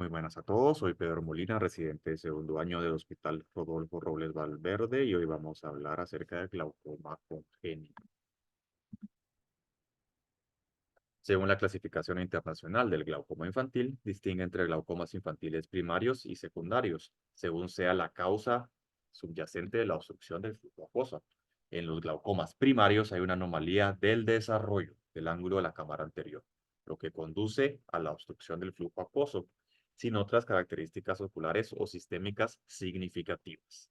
Muy buenas a todos, soy Pedro Molina, residente de segundo año del Hospital Rodolfo Robles Valverde y hoy vamos a hablar acerca del glaucoma congénito. Según la clasificación internacional del glaucoma infantil, distingue entre glaucomas infantiles primarios y secundarios, según sea la causa subyacente de la obstrucción del flujo acuoso. En los glaucomas primarios hay una anomalía del desarrollo del ángulo de la cámara anterior, lo que conduce a la obstrucción del flujo acuoso, sin otras características oculares o sistémicas significativas.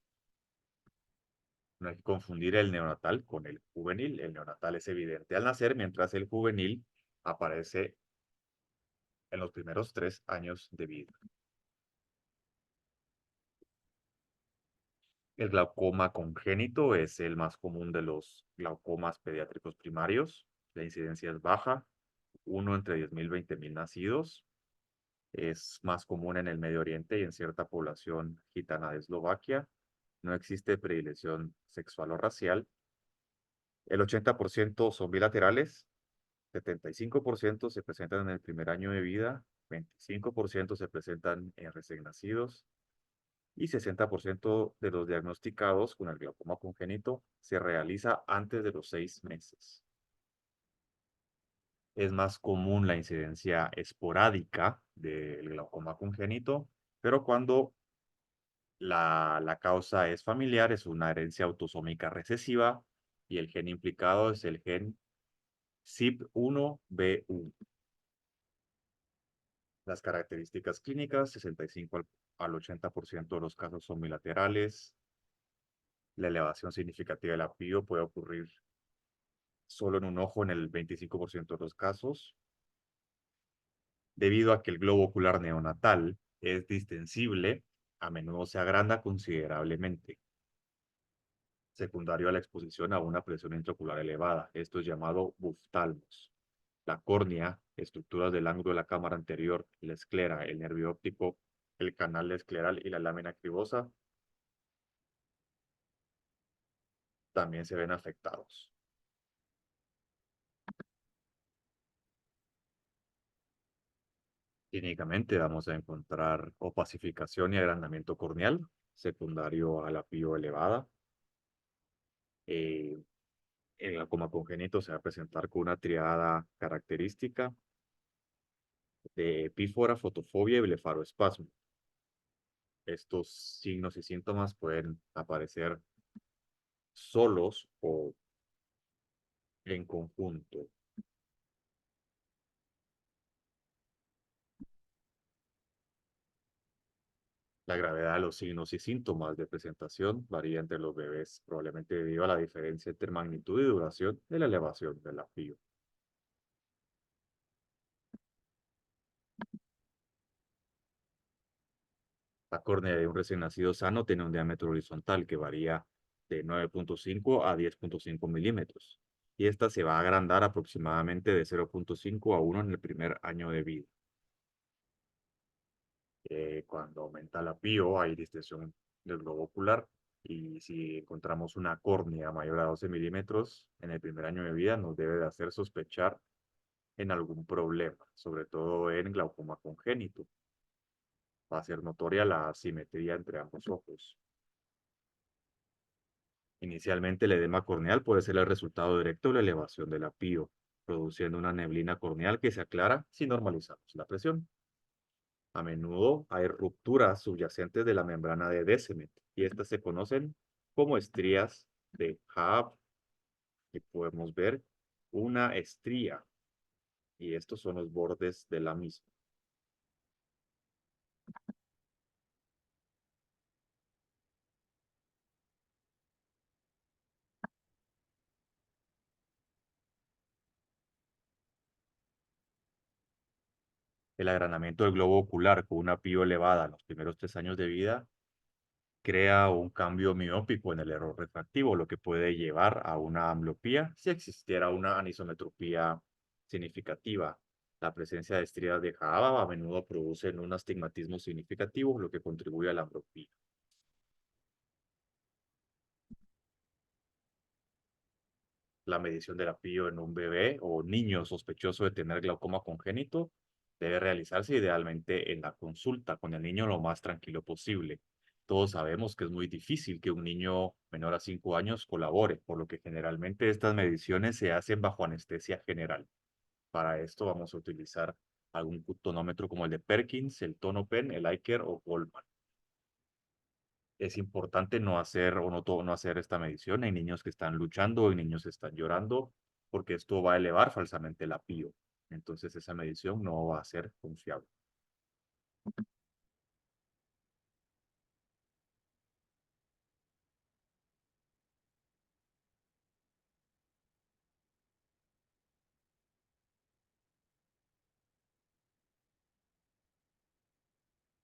No hay que confundir el neonatal con el juvenil. El neonatal es evidente al nacer, mientras el juvenil aparece en los primeros 3 años de vida. El glaucoma congénito es el más común de los glaucomas pediátricos primarios. La incidencia es baja, 1 entre 10.000, 20.000 nacidos. Es más común en el Medio Oriente y en cierta población gitana de Eslovaquia. No existe predilección sexual o racial. El 80% son bilaterales, 75% se presentan en el primer año de vida, 25% se presentan en recién nacidos y 60% de los diagnosticados con el glaucoma congénito se realiza antes de los 6 meses. Es más común la incidencia esporádica del glaucoma congénito, pero cuando la causa es familiar, es una herencia autosómica recesiva y el gen implicado es el gen CYP1B1. Las características clínicas, 65 al 80% de los casos son bilaterales. La elevación significativa del apio puede ocurrir solo en un ojo en el 25% de los casos, debido a que el globo ocular neonatal es distensible, a menudo se agranda considerablemente, secundario a la exposición a una presión intraocular elevada. Esto es llamado buftalmos. La córnea, estructuras del ángulo de la cámara anterior, la esclera, el nervio óptico, el canal escleral y la lámina cribosa también se ven afectados. Clínicamente vamos a encontrar opacificación y agrandamiento corneal, secundario a la pío elevada. Eh, el glaucoma congénito se va a presentar con una triada característica de epífora, fotofobia y blefaroespasmo. Estos signos y síntomas pueden aparecer solos o en conjunto. La gravedad de los signos y síntomas de presentación varía entre los bebés, probablemente debido a la diferencia entre magnitud y duración de la elevación del apío. La córnea de un recién nacido sano tiene un diámetro horizontal que varía de 9.5 a 10.5 milímetros, y esta se va a agrandar aproximadamente de 0.5 a 1 en el primer año de vida. Cuando aumenta la pío hay distensión del globo ocular, y si encontramos una córnea mayor a 12 milímetros en el primer año de vida, nos debe de hacer sospechar en algún problema, sobre todo en glaucoma congénito. Va a ser notoria la asimetría entre ambos ojos. Inicialmente, el edema corneal puede ser el resultado directo de la elevación del apío, produciendo una neblina corneal que se aclara si normalizamos la presión. A menudo hay rupturas subyacentes de la membrana de Descemet, y estas se conocen como estrías de Haab. Y podemos ver una estría, y estos son los bordes de la misma. El agranamiento del globo ocular con una apío elevada en los primeros 3 años de vida crea un cambio miópico en el error refractivo, lo que puede llevar a una ambliopía si existiera una anisometropía significativa. La presencia de estrías de Haaba a menudo produce un astigmatismo significativo, lo que contribuye a la ambliopía. La medición del apío en un bebé o niño sospechoso de tener glaucoma congénito Debe realizarse idealmente en la consulta con el niño lo más tranquilo posible. Todos sabemos que es muy difícil que un niño menor a 5 años colabore, por lo que generalmente estas mediciones se hacen bajo anestesia general. Para esto vamos a utilizar algún tonómetro como el de Perkins, el Tonopen, el Iker o Goldman. Es importante no hacer o no hacer esta medición en niños que están luchando o en niños que están llorando, porque esto va a elevar falsamente la PIO. Entonces esa medición no va a ser confiable.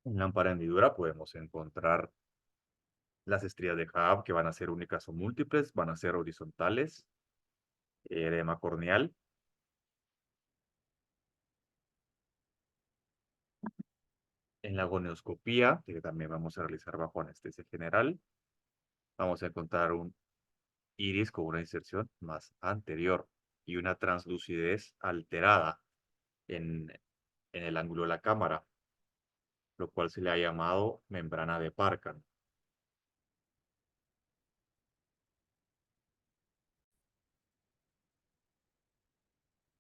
En lámpara hendidura podemos encontrar las estrías de Hub que van a ser únicas o múltiples, van a ser horizontales, edema corneal. En la gonioscopía, que también vamos a realizar bajo anestesia general, vamos a encontrar un iris con una inserción más anterior y una translucidez alterada en, en el ángulo de la cámara, lo cual se le ha llamado membrana de Parkin.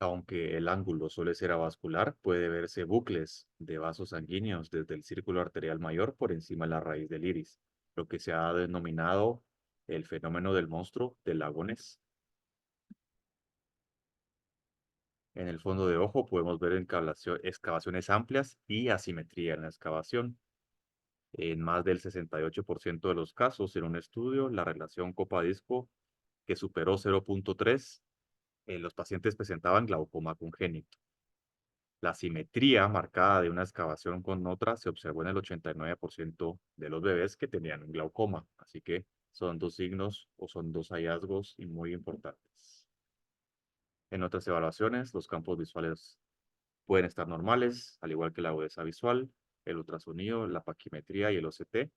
Aunque el ángulo suele ser avascular, puede verse bucles de vasos sanguíneos desde el círculo arterial mayor por encima de la raíz del iris, lo que se ha denominado el fenómeno del monstruo del lago Ness. En el fondo de ojo podemos ver excavaciones amplias y asimetría en la excavación. En más del 68% de los casos en un estudio, la relación copa-disco que superó 0.3, los pacientes presentaban glaucoma congénito. La simetría marcada de una excavación con otra se observó en el 89% de los bebés que tenían un glaucoma. Así que son dos signos o son dos hallazgos y muy importantes. En otras evaluaciones, los campos visuales pueden estar normales, al igual que la agudeza visual, el ultrasonido, la paquimetría y el OCT,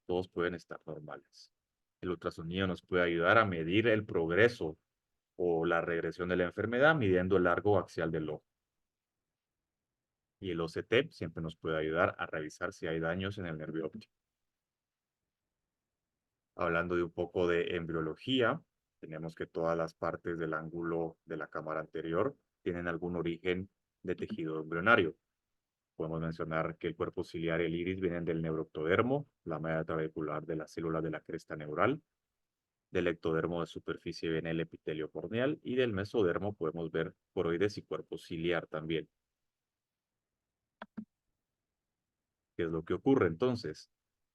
todos pueden estar normales. El ultrasonido nos puede ayudar a medir el progreso o la regresión de la enfermedad midiendo el largo axial del ojo. Y el OCT siempre nos puede ayudar a revisar si hay daños en el nervio óptico. Hablando de un poco de embriología, tenemos que todas las partes del ángulo de la cámara anterior tienen algún origen de tejido embrionario. Podemos mencionar que el cuerpo ciliar y el iris vienen del neuroectodermo, la malla trabecular de las células de la cresta neural, del ectodermo de superficie viene el epitelio corneal y del mesodermo podemos ver coroides y cuerpo ciliar también. ¿Qué es lo que ocurre entonces?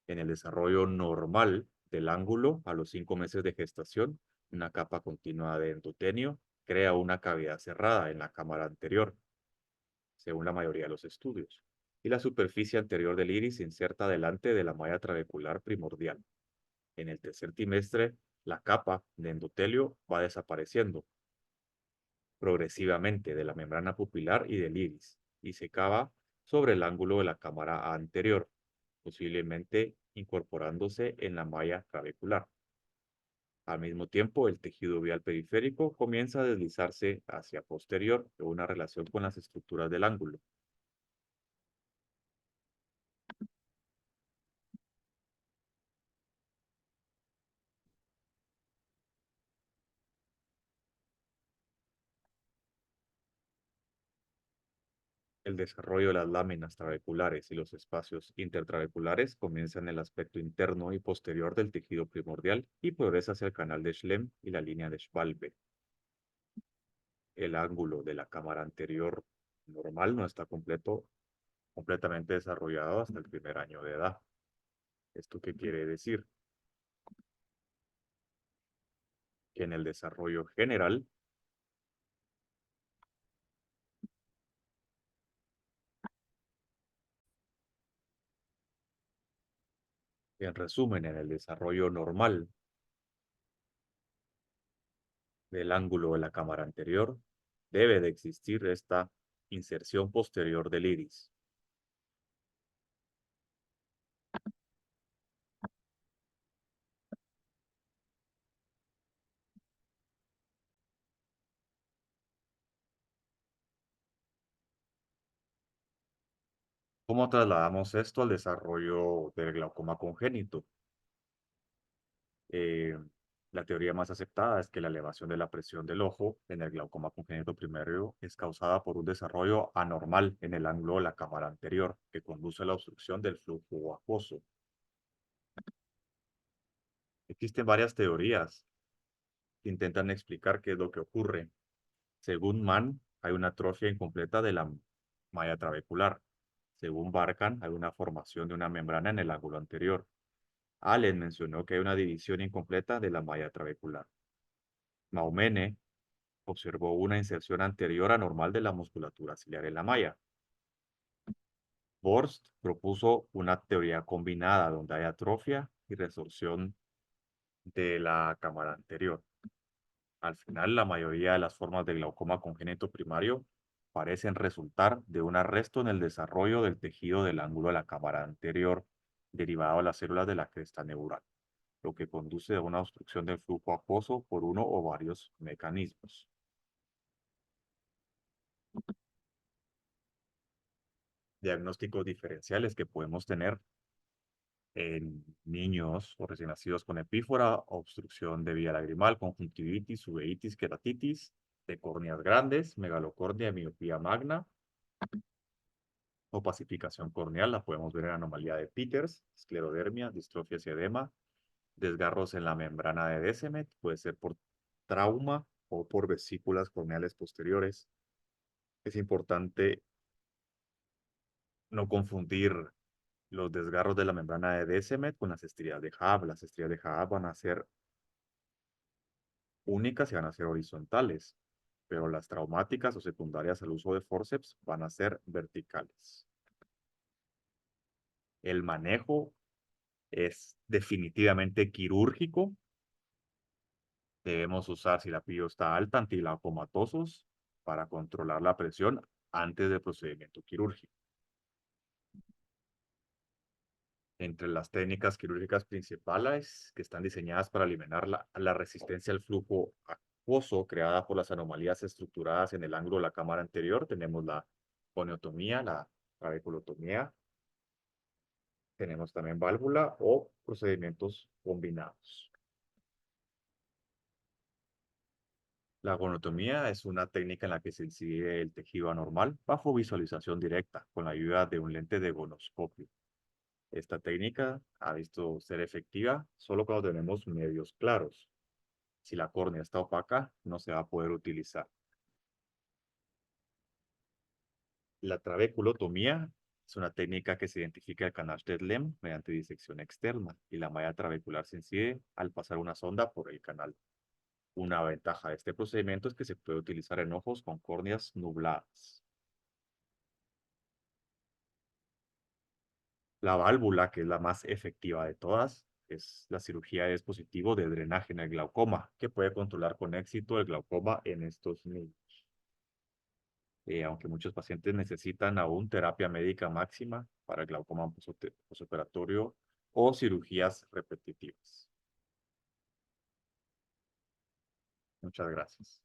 En el desarrollo normal del ángulo, a los 5 meses de gestación, una capa continua de endotenio crea una cavidad cerrada en la cámara anterior, según la mayoría de los estudios, y la superficie anterior del iris se inserta delante de la malla trabecular primordial. En el tercer trimestre, la capa de endotelio va desapareciendo progresivamente de la membrana pupilar y del iris, y se cava sobre el ángulo de la cámara anterior, posiblemente incorporándose en la malla trabecular. Al mismo tiempo, el tejido vial periférico comienza a deslizarse hacia posterior en una relación con las estructuras del ángulo. El desarrollo de las láminas trabeculares y los espacios intertrabeculares comienza en el aspecto interno y posterior del tejido primordial y progresa hacia el canal de Schlemm y la línea de Schwalbe. El ángulo de la cámara anterior normal no está completamente desarrollado hasta el primer año de edad. ¿Esto qué quiere decir? Que en el desarrollo general, en resumen, en el desarrollo normal del ángulo de la cámara anterior, debe de existir esta inserción posterior del iris. ¿Cómo trasladamos esto al desarrollo del glaucoma congénito? Eh, la teoría más aceptada es que la elevación de la presión del ojo en el glaucoma congénito primario es causada por un desarrollo anormal en el ángulo de la cámara anterior que conduce a la obstrucción del flujo acuoso. Existen varias teorías que intentan explicar qué es lo que ocurre. Según Mann, hay una atrofia incompleta de la malla trabecular. Según Barkan, hay una formación de una membrana en el ángulo anterior. Allen mencionó que hay una división incompleta de la malla trabecular. Maumene observó una inserción anterior anormal de la musculatura ciliar en la malla. Borst propuso una teoría combinada donde hay atrofia y resorción de la cámara anterior. Al final, la mayoría de las formas de glaucoma congénito primario parecen resultar de un arresto en el desarrollo del tejido del ángulo de la cámara anterior derivado de las células de la cresta neural, lo que conduce a una obstrucción del flujo acuoso por uno o varios mecanismos. Diagnósticos diferenciales que podemos tener en niños o recién nacidos con epífora, obstrucción de vía lagrimal, conjuntivitis, uveitis, queratitis, de córneas grandes, megalocornia, miopía magna, opacificación corneal, la podemos ver en anomalía de Peters, esclerodermia, distrofias y edema, desgarros en la membrana de Descemet, puede ser por trauma o por vesículas corneales posteriores. Es importante no confundir los desgarros de la membrana de Descemet con las estrías de Haab. Las estrías de Haab van a ser únicas y van a ser horizontales, pero las traumáticas o secundarias al uso de forceps van a ser verticales. El manejo es definitivamente quirúrgico. Debemos usar, si la PIO está alta, antilaucomatosos para controlar la presión antes del procedimiento quirúrgico. Entre las técnicas quirúrgicas principales que están diseñadas para eliminar la resistencia al flujo acuoso creada por las anomalías estructuradas en el ángulo de la cámara anterior, tenemos la coniotomía, la trabeculotomía, tenemos también válvula o procedimientos combinados. La gonotomía es una técnica en la que se incide el tejido anormal bajo visualización directa con la ayuda de un lente de gonoscopio. Esta técnica ha visto ser efectiva solo cuando tenemos medios claros. Si la córnea está opaca, no se va a poder utilizar. La trabeculotomía es una técnica que se identifica el canal Schlemm mediante disección externa y la malla trabecular se incide al pasar una sonda por el canal. Una ventaja de este procedimiento es que se puede utilizar en ojos con córneas nubladas. La válvula, que es la más efectiva de todas, es la cirugía de dispositivo de drenaje en el glaucoma, que puede controlar con éxito el glaucoma en estos niños. Aunque muchos pacientes necesitan aún terapia médica máxima para el glaucoma posoperatorio o cirugías repetitivas. Muchas gracias.